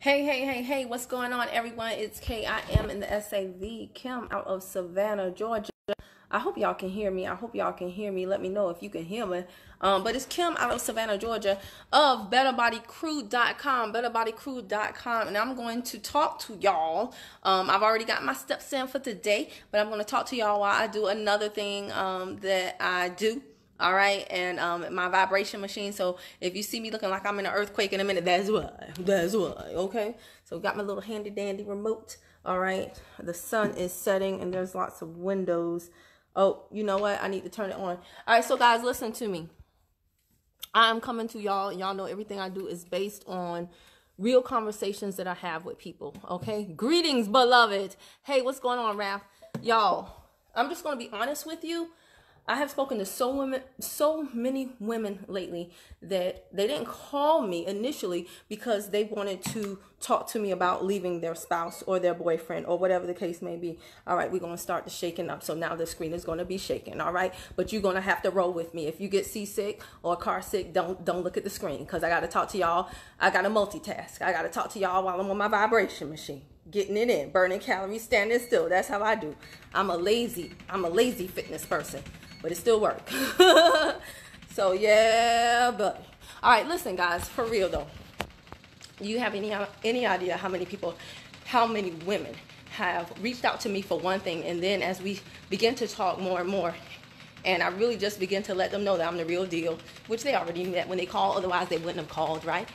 Hey, what's going on, everyone? It's KIM in the SAV, Kim out of Savannah, Georgia. I hope y'all can hear me. Let me know if you can hear me. But it's Kim out of Savannah, Georgia of BetterBodyCrew.com, BetterBodyCrew.com. And I'm going to talk to y'all. I've already got my steps in for today, but I'm going to talk to y'all while I do another thing that I do. All right, and my vibration machine. So if you see me looking like I'm in an earthquake in a minute, that's why. Okay, so got my little handy dandy remote. All right, the sun is setting and there's lots of windows. Oh, you know what? I need to turn it on. All right, so guys, listen to me. I'm coming to y'all, and y'all know everything I do is based on real conversations that I have with people. Okay, greetings, beloved. Hey, what's going on, Raph? Y'all, I'm just gonna be honest with you. I have spoken to so many women lately that they didn't call me initially because they wanted to talk to me about leaving their spouse or their boyfriend or whatever the case may be. All right, we're going to start the shaking up. So now the screen is going to be shaking. All right, but you're going to have to roll with me. If you get seasick or car sick, don't look at the screen because I got to talk to y'all. I got to multitask. I got to talk to y'all while I'm on my vibration machine. Getting it in, burning calories, standing still. That's how I do. I'm a lazy fitness person. But it still works. So, yeah, buddy. All right, listen, guys, for real, though. Do you have any idea how many women have reached out to me for one thing, and then as we begin to talk more and more, and I really just begin to let them know that I'm the real deal, which they already knew that when they call, otherwise they wouldn't have called, right?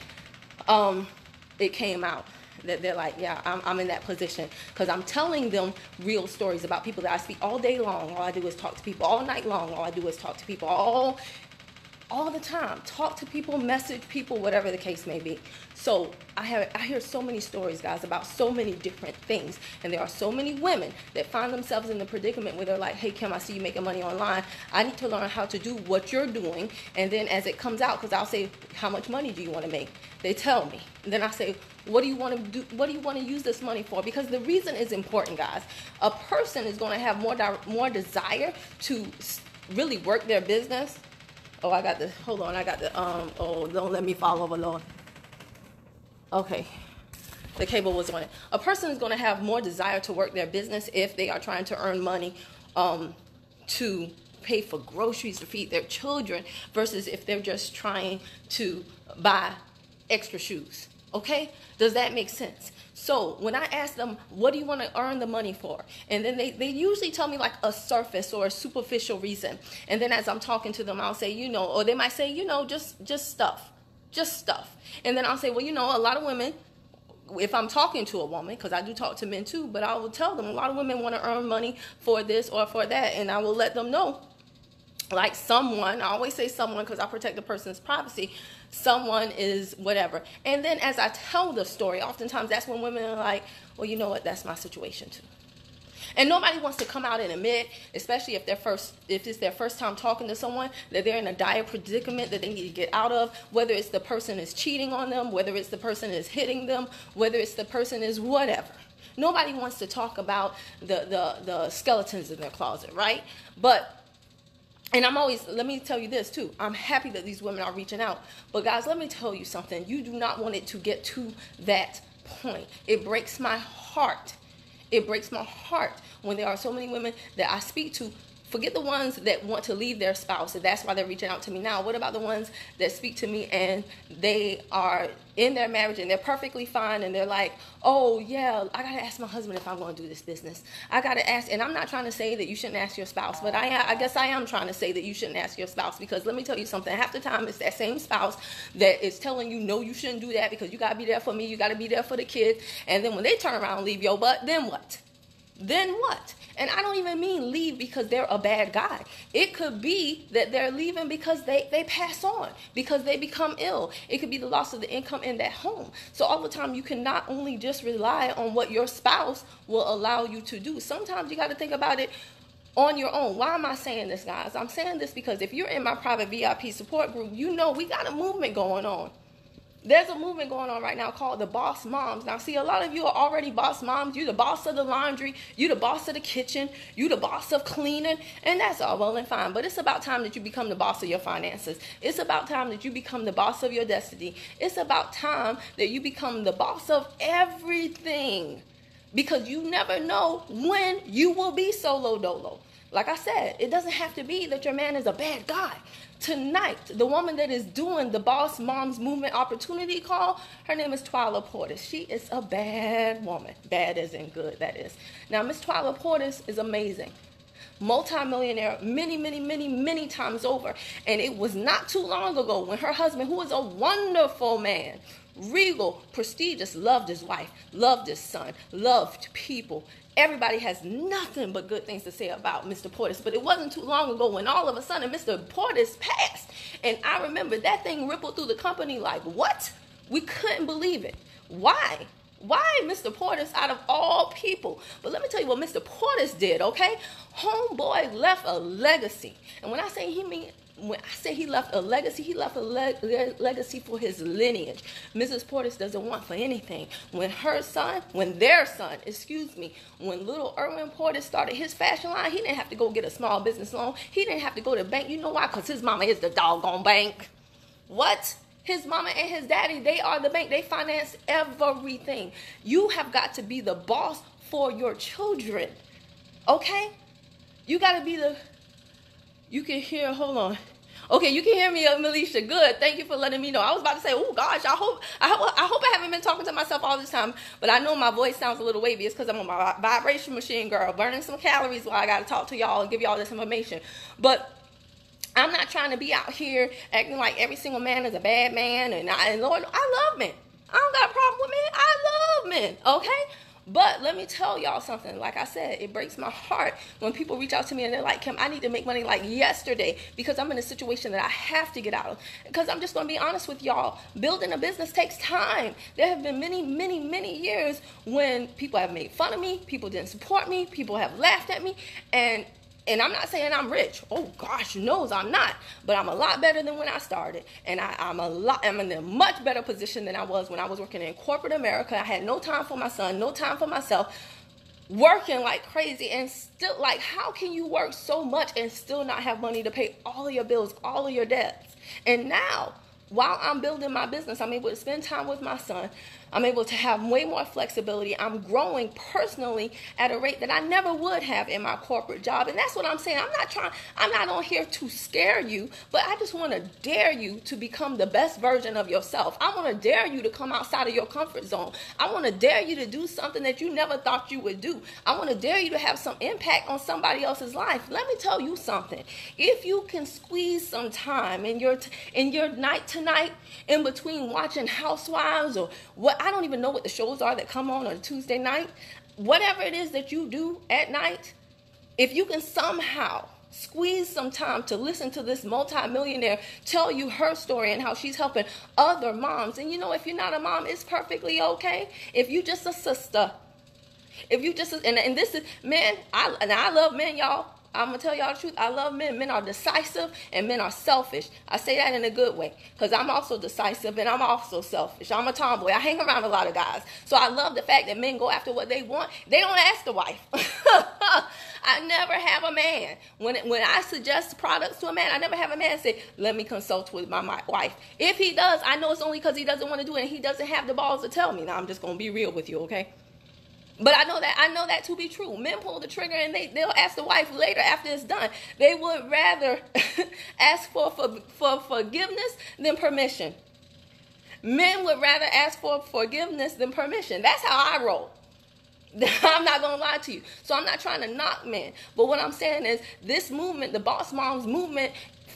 It came out that they're like, yeah, I'm in that position because I'm telling them real stories about people that I speak all day long. All I do is talk to people all night long. All I do is talk to people all the time. Talk to people, message people, whatever the case may be. So I hear so many stories, guys, about so many different things. And there are so many women that find themselves in the predicament where they're like, hey, Kim, I see you making money online. I need to learn how to do what you're doing. And then as it comes out, because I'll say, how much money do you want to make? They tell me. And then I say, what do you want to do? What do you want to use this money for? Because the reason is important, guys. A person is going to have more desire to really work their business. Oh, hold on, oh, don't let me fall over, Lord. Okay, the cable was on it. A person is going to have more desire to work their business if they are trying to earn money to pay for groceries to feed their children versus if they're just trying to buy extra shoes. Okay, does that make sense? So when I ask them, what do you want to earn the money for? And then they usually tell me like a surface or a superficial reason. And then as I'm talking to them, I'll say, or they might say, just stuff. And then I'll say, well, a lot of women, if I'm talking to a woman, because I do talk to men too, but I will tell them a lot of women want to earn money for this or for that. And I will let them know. Like someone, I always say someone because I protect the person's privacy. Someone is whatever. And then as I tell the story, oftentimes that's when women are like, well, you know what, that's my situation too. And nobody wants to come out and admit, especially if it's their first time talking to someone, that they're in a dire predicament that they need to get out of, whether it's the person is cheating on them, whether it's the person is hitting them, whether it's the person is whatever. Nobody wants to talk about the skeletons in their closet, right? And let me tell you this too. I'm happy that these women are reaching out. But guys, let me tell you something. You do not want it to get to that point. It breaks my heart. It breaks my heart when there are so many women that I speak to. Forget the ones that want to leave their spouse, and that's why they're reaching out to me now. What about the ones that speak to me and they are in their marriage and they're perfectly fine and they're like, oh, yeah, I got to ask my husband if I'm going to do this business. I got to ask, and I'm not trying to say that you shouldn't ask your spouse, but I guess I am trying to say that you shouldn't ask your spouse because let me tell you something. Half the time it's that same spouse that is telling you, no, you shouldn't do that because you got to be there for me. You got to be there for the kids. And then when they turn around and leave your butt, then what? Then what? And I don't even mean leave because they're a bad guy. It could be that they're leaving because they pass on, because they become ill. It could be the loss of the income in that home. So all the time you can not only just rely on what your spouse will allow you to do. Sometimes you got to think about it on your own. Why am I saying this, guys? I'm saying this because if you're in my private VIP support group, we got a movement going on. There's a movement going on right now called the boss moms. Now, see, a lot of you are already boss moms. You the boss of the laundry. You the boss of the kitchen. You the boss of cleaning. And that's all well and fine. But it's about time that you become the boss of your finances. It's about time that you become the boss of your destiny. It's about time that you become the boss of everything. Because you never know when you will be solo dolo. Like I said, it doesn't have to be that your man is a bad guy. Tonight, the woman that is doing the Boss Moms Movement Opportunity Call, her name is Twyla Portis. She is a bad woman. Bad as in good, that is. Now, Miss Twyla Portis is amazing. Multi-millionaire many times over. And it was not too long ago when her husband, who is a wonderful man, regal, prestigious, loved his wife, loved his son, loved people. Everybody has nothing but good things to say about Mr. Portis. But it wasn't too long ago when all of a sudden Mr. Portis passed. And I remember that thing rippled through the company like, what? We couldn't believe it. Why? Why Mr. Portis out of all people? But let me tell you what Mr. Portis did, okay? Homeboy left a legacy. And when I say he left a legacy, he left a legacy for his lineage. Mrs. Portis doesn't want for anything. When little Erwin Portis started his fashion line, he didn't have to go get a small business loan. He didn't have to go to the bank. You know why? Because his mama is the doggone bank. What? His mama and his daddy, they are the bank. They finance everything. You have got to be the boss for your children. Okay? You got to be the... You can hear, hold on. Okay, you can hear me, Melisha. Good. Thank you for letting me know. I was about to say, oh gosh, I hope I haven't been talking to myself all this time, but I know my voice sounds a little wavy. It's because I'm on my vibration machine, girl, burning some calories while I got to talk to y'all and give y'all this information. But I'm not trying to be out here acting like every single man is a bad man. And Lord, I love men. I don't got a problem with men. I love men. Okay? But let me tell y'all something. Like I said, it breaks my heart when people reach out to me and they're like, Kim, I need to make money like yesterday because I'm in a situation that I have to get out of. Because I'm just going to be honest with y'all. Building a business takes time. There have been many years when people have made fun of me. People didn't support me. People have laughed at me. And I'm not saying I'm rich. Oh, gosh, knows I'm not. But I'm a lot better than when I started. And I'm in a much better position than I was when I was working in corporate America. I had no time for my son, no time for myself, working like crazy. And still, like, how can you work so much and still not have money to pay all of your bills, all of your debts? And now, while I'm building my business, I'm able to spend time with my son. I'm able to have way more flexibility. I'm growing personally at a rate that I never would have in my corporate job. And that's what I'm saying. I'm not on here to scare you, but I just want to dare you to become the best version of yourself. I want to dare you to come outside of your comfort zone. I want to dare you to do something that you never thought you would do. I want to dare you to have some impact on somebody else's life. Let me tell you something. If you can squeeze some time in your night tonight in between watching Housewives or what, I don't even know what the shows are that come on Tuesday night. Whatever it is that you do at night, if you can somehow squeeze some time to listen to this multimillionaire tell you her story and how she's helping other moms. And you know, if you're not a mom, it's perfectly okay. If you just a sister, if you just, and this is, men, I love men, y'all. I'm going to tell y'all the truth. I love men. Men are decisive and men are selfish. I say that in a good way because I'm also decisive and I'm also selfish. I'm a tomboy. I hang around a lot of guys. So I love the fact that men go after what they want. They don't ask the wife. I never have a man. When I suggest products to a man, I never have a man say, let me consult with my wife. If he does, I know it's only because he doesn't want to do it and he doesn't have the balls to tell me. Now, I'm just going to be real with you, okay? But I know that to be true. Men pull the trigger and they'll ask the wife later after it's done. They would rather ask for forgiveness than permission. Men would rather ask for forgiveness than permission. That's how I roll. I'm not going to lie to you. So I'm not trying to knock men. But what I'm saying is this movement, the Boss Moms movement,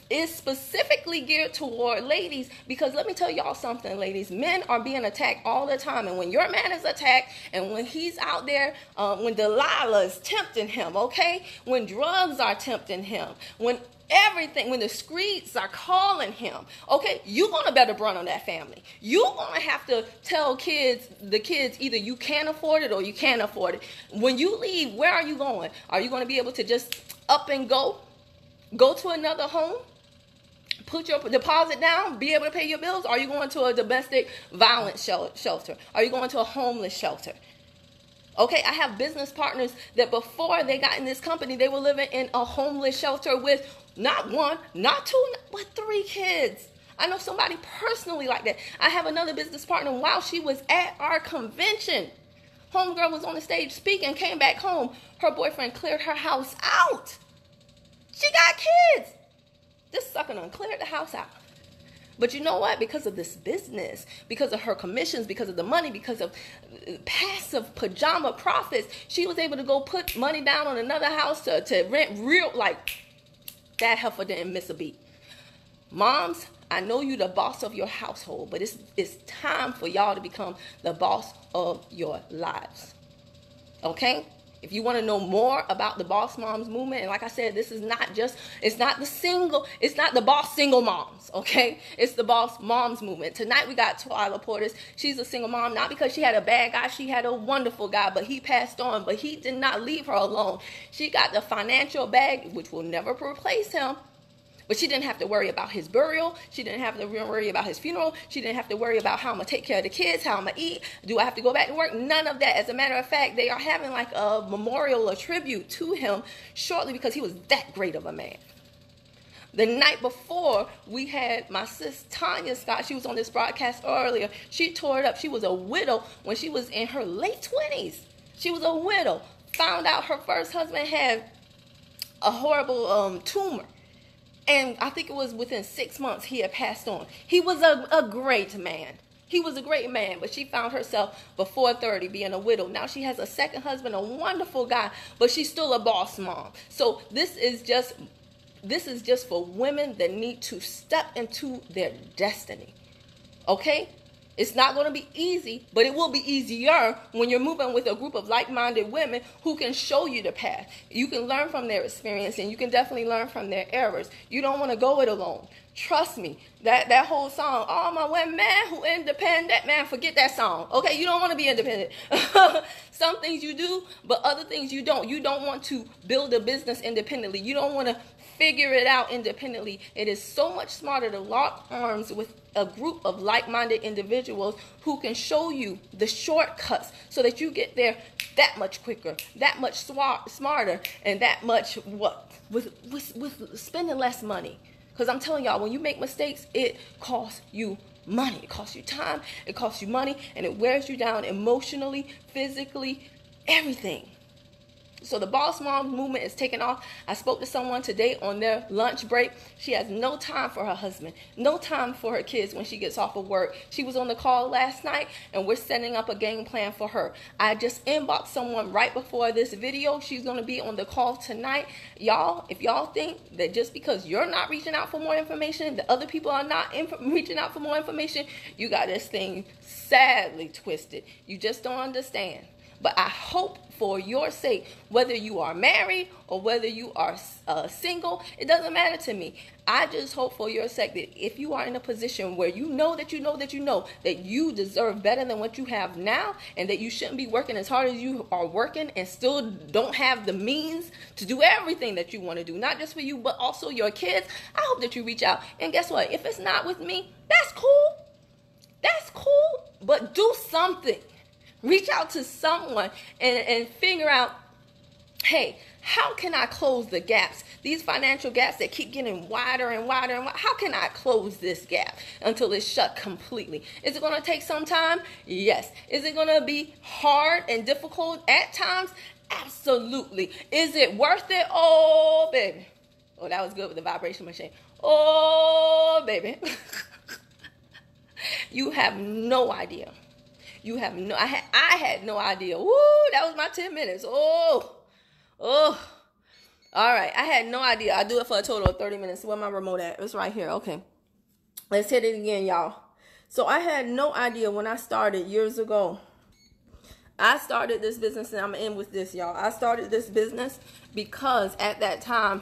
is specifically geared toward ladies because let me tell y'all something, ladies. Men are being attacked all the time. And when your man is attacked and when he's out there, when Delilah is tempting him, okay? When drugs are tempting him, when the streets are calling him, okay, you're going to bear the brunt on that family. You're going to have to tell the kids either you can't afford it or you can't afford it. When you leave, where are you going? Are you going to be able to just up and go to another home? put your deposit down, be able to pay your bills? Or are you going to a domestic violence shelter? Are you going to a homeless shelter? Okay, I have business partners that before they got in this company, they were living in a homeless shelter with not one, not two, but 3 kids. I know somebody personally like that. I have another business partner, while she was at our convention, homegirl was on the stage speaking, came back home. Her boyfriend cleared her house out. She got kids. This sucker done cleared the house out. But you know what? Because of this business, because of her commissions, because of the money, because of passive pajama profits, she was able to go put money down on another house to rent real, like, that heifer didn't miss a beat. Moms, I know you the boss of your household, but it's time for y'all to become the boss of your lives. Okay? If you want to know more about the Boss Moms movement, and like I said, this is not just, it's not the boss single moms, okay? It's the Boss Moms movement. Tonight we got Twyla Portis. She's a single mom, not because she had a bad guy, she had a wonderful guy, but he passed on, but he did not leave her alone. She got the financial bag, which will never replace him. But she didn't have to worry about his burial. She didn't have to worry about his funeral. She didn't have to worry about how I'm going to take care of the kids, how I'm going to eat. Do I have to go back to work? None of that. As a matter of fact, they are having like a memorial, a tribute to him shortly because he was that great of a man. The night before, we had my sis Tanya Scott. She was on this broadcast earlier. She tore it up. She was a widow when she was in her late 20s. She was a widow. Found out her first husband had a horrible tumor. And I think it was within 6 months he had passed on. He was a great man. He was a great man, but she found herself before 30 being a widow. Now she has a second husband, a wonderful guy, but she's still a boss mom. So this is just for women that need to step into their destiny. Okay? It's not going to be easy, but it will be easier when you're moving with a group of like-minded women who can show you the path. You can learn from their experience, and you can definitely learn from their errors. You don't want to go it alone. Trust me, that whole song, "Oh, my one man who independent," man, forget that song. Okay, you don't want to be independent. Some things you do, but other things you don't. You don't want to build a business independently. You don't want to figure it out independently. It is so much smarter to lock arms with a group of like-minded individuals who can show you the shortcuts so that you get there that much quicker, that much smarter, and that much with spending less money. Because I'm telling y'all, when you make mistakes, it costs you money. It costs you time, it costs you money, and it wears you down emotionally, physically, everything. So the Boss Mom movement is taking off. I spoke to someone today on their lunch break. She has no time for her husband, no time for her kids when she gets off of work. She was on the call last night, and we're setting up a game plan for her. I just inboxed someone right before this video. She's going to be on the call tonight. Y'all, if y'all think that just because you're not reaching out for more information, that other people are not reaching out for more information, you got this thing sadly twisted. You just don't understand. But I hope for your sake, whether you are married or whether you are single, it doesn't matter to me. I just hope for your sake that if you are in a position where you know that you deserve better than what you have now, and that you shouldn't be working as hard as you are working and still don't have the means to do everything that you want to do, not just for you, but also your kids, I hope that you reach out. And guess what? If it's not with me, that's cool. That's cool. But do something. Reach out to someone and figure out, hey, how can I close the gaps? These financial gaps that keep getting wider and wider and wider. How can I close this gap until it's shut completely? Is it going to take some time? Yes. Is it going to be hard and difficult at times? Absolutely. Is it worth it? Oh, baby. Oh, that was good with the vibration machine. Oh, baby. You have no idea. You have no, I had no idea. Woo, that was my 10 minutes. Oh. All right. I had no idea. I do it for a total of 30 minutes. Where my remote at? It's right here. Okay. Let's hit it again, y'all. So I had no idea when I started years ago. I started this business, and I'm in with this, y'all. I started this business because at that time,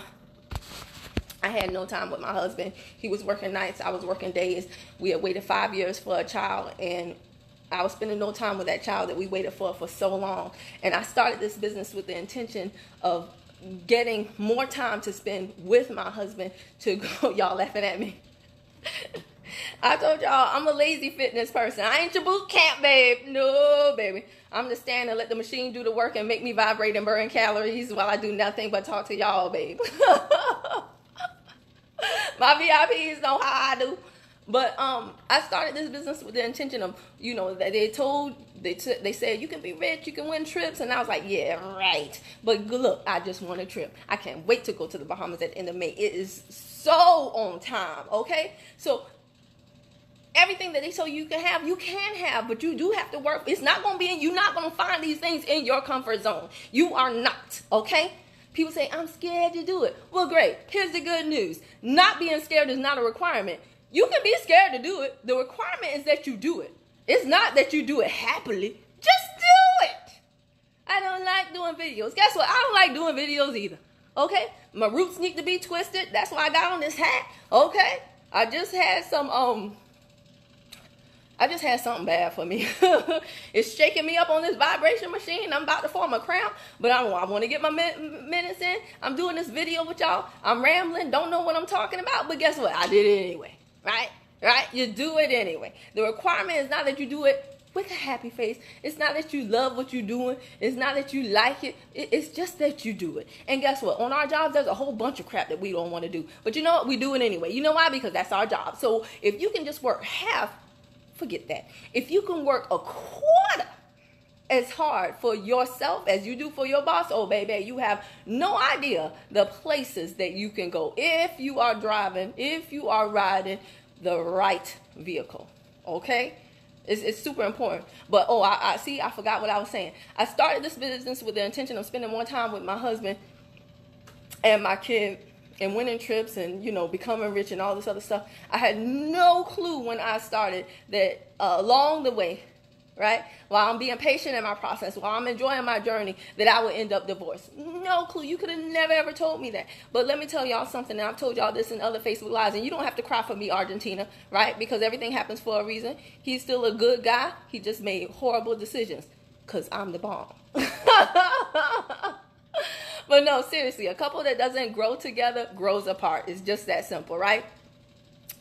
I had no time with my husband. He was working nights. I was working days. We had waited 5 years for a child, and I was spending no time with that child that we waited for so long. And I started this business with the intention of getting more time to spend with my husband to go, y'all laughing at me, I told y'all I'm a lazy fitness person. I ain't your boot camp, babe. No, baby. I'm just stand and let the machine do the work and make me vibrate and burn calories while I do nothing but talk to y'all, babe. My VIPs know how I do. But I started this business with the intention of, you know, that they said you can be rich, you can win trips, and I was like, yeah, right. But look, I just want a trip. I can't wait to go to the Bahamas at the end of May. It is so on time, okay? So everything that they tell you can have, but you do have to work. It's not gonna be you're not gonna find these things in your comfort zone. You are not, okay? People say, I'm scared to do it. Well, great. Here's the good news. Not being scared is not a requirement. You can be scared to do it. The requirement is that you do it. It's not that you do it happily. Just do it. I don't like doing videos. Guess what? I don't like doing videos either. Okay? My roots need to be twisted. That's why I got on this hat. Okay? I just had something bad for me. It's shaking me up on this vibration machine. I'm about to form a cramp, but I want to get my minutes in. I'm doing this video with y'all. I'm rambling, don't know what I'm talking about, but guess what? I did it anyway, right? Right? You do it anyway. The requirement is not that you do it with a happy face. It's not that you love what you're doing. It's not that you like it. It's just that you do it. And guess what? On our jobs, there's a whole bunch of crap that we don't want to do. But you know what? We do it anyway. You know why? Because that's our job. So if you can just work half, forget that. If you can work a quarter as hard for yourself as you do for your boss, oh baby, you have no idea the places that you can go if you are driving, if you are riding the right vehicle. Okay? It's super important. But I forgot what I was saying. I started this business with the intention of spending more time with my husband and my kid and winning trips and, you know, becoming rich and all this other stuff. I had no clue when I started that along the way, right, while I'm being patient in my process, while I'm enjoying my journey, that I would end up divorced. No clue. You could have never, ever told me that. But let me tell y'all something, and I've told y'all this in other Facebook Lives, and you don't have to cry for me, Argentina, right, because everything happens for a reason. He's still a good guy. He just made horrible decisions because I'm the bomb. But no, seriously, a couple that doesn't grow together grows apart. It's just that simple, right?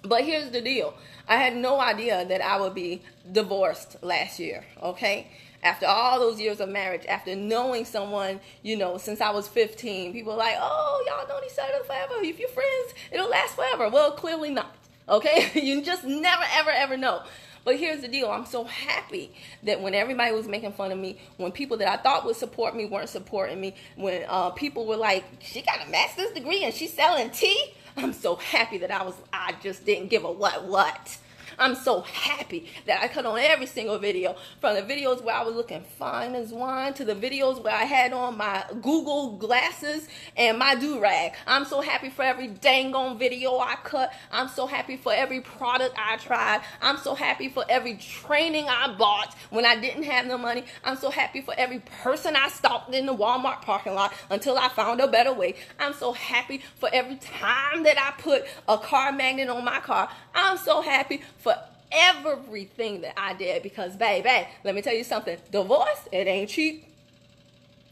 But here's the deal. I had no idea that I would be divorced last year, okay? After all those years of marriage, after knowing someone, you know, since I was 15, people are like, oh, y'all known each other forever. If you're friends, it'll last forever. Well, clearly not, okay? You just never, ever, ever know. But here's the deal. I'm so happy that when everybody was making fun of me, when people that I thought would support me weren't supporting me, when people were like, she got a master's degree and she's selling tea, I'm so happy that I just didn't give a what. I'm so happy that I cut on every single video, from the videos where I was looking fine as wine to the videos where I had on my Google glasses and my do-rag. I'm so happy for every dang on video I cut. I'm so happy for every product I tried. I'm so happy for every training I bought when I didn't have no money. I'm so happy for every person I stalked in the Walmart parking lot until I found a better way. I'm so happy for every time that I put a car magnet on my car. I'm so happy for everything that I did, because baby, let me tell you something, divorce, it ain't cheap.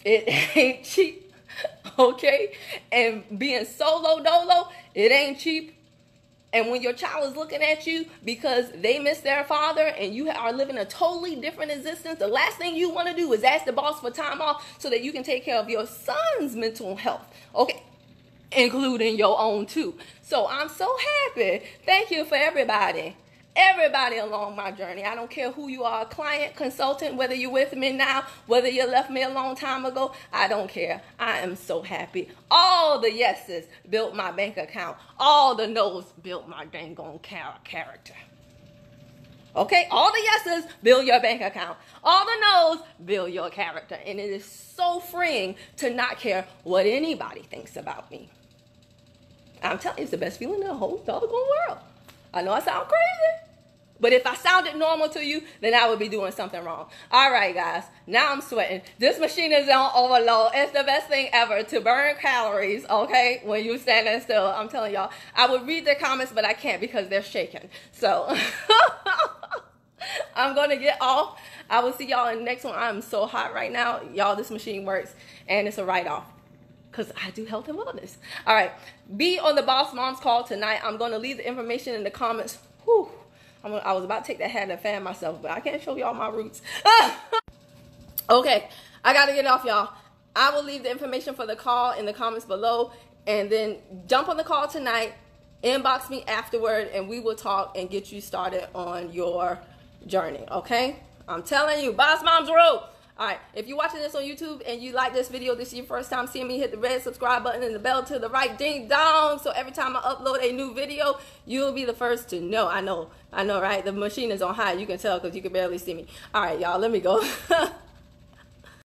It ain't cheap, okay? And being solo dolo, it ain't cheap. And when your child is looking at you because they miss their father and you are living a totally different existence, the last thing you want to do is ask the boss for time off so that you can take care of your son's mental health, okay? Including your own too. So I'm so happy. Thank you for everybody along my journey. I don't care who you are, client, consultant, whether you're with me now, whether you left me a long time ago, I don't care. I am so happy. All the yeses built my bank account. All the no's built my dang on character. Okay? All the yeses build your bank account. All the no's build your character. And it is so freeing to not care what anybody thinks about me. I'm telling you, it's the best feeling in the whole doggone world. I know I sound crazy, but if I sounded normal to you, then I would be doing something wrong. All right, guys, now I'm sweating. This machine is on overload. It's the best thing ever to burn calories, okay, when you're standing still. I'm telling y'all, I would read the comments, but I can't because they're shaking. So I'm going to get off. I will see y'all in the next one. I'm so hot right now. Y'all, this machine works, and it's a write-off. because I do health and wellness. All right, be on the Boss Moms call tonight. I'm going to leave the information in the comments. Whew. I was about to take that hat and fan myself, but I can't show y'all my roots. Okay, I got to get off, y'all. I will leave the information for the call in the comments below, and then jump on the call tonight. Inbox me afterward, and we will talk and get you started on your journey, okay? I'm telling you, Boss Moms rule. All right, if you're watching this on YouTube and you like this video, this is your first time seeing me, hit the red subscribe button and the bell to the right, ding dong, so every time I upload a new video, you'll be the first to know. I know, right? The machine is on high. You can tell because you can barely see me. All right, y'all, let me go.